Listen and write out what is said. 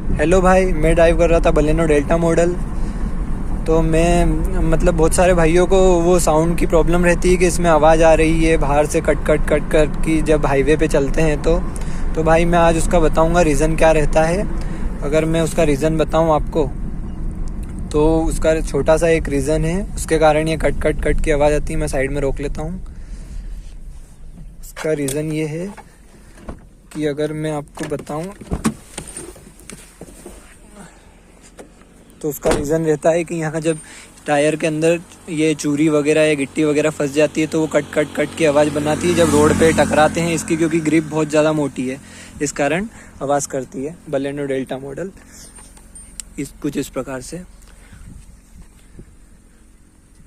Hello भाई, मैं drive कर रहा था बलेनो डेल्टा मॉडल। तो मैं मतलब बहुत सारे भाइयों को वो साउंड की प्रॉब्लम रहती है कि इसमें आवाज़ आ रही है बाहर से कट कट कट कट की जब हाईवे पे चलते हैं तो भाई मैं आज उसका बताऊंगा रीज़न क्या रहता है। अगर मैं उसका रीज़न बताऊं आपको तो उसका छोटा सा एक रीज़न है, उसके कारण ये कट कट कट की आवाज़ आती है। मैं साइड में रोक लेता हूँ। उसका रीज़न ये है कि अगर मैं आपको बताऊं तो उसका रीज़न रहता है कि यहाँ जब टायर के अंदर ये चूरी वगैरह या गिट्टी वगैरह फंस जाती है तो वो कट कट कट की आवाज़ बनाती है जब रोड पे टकराते हैं इसकी, क्योंकि ग्रिप बहुत ज़्यादा मोटी है, इस कारण आवाज़ करती है बलेनो डेल्टा मॉडल कुछ इस प्रकार से।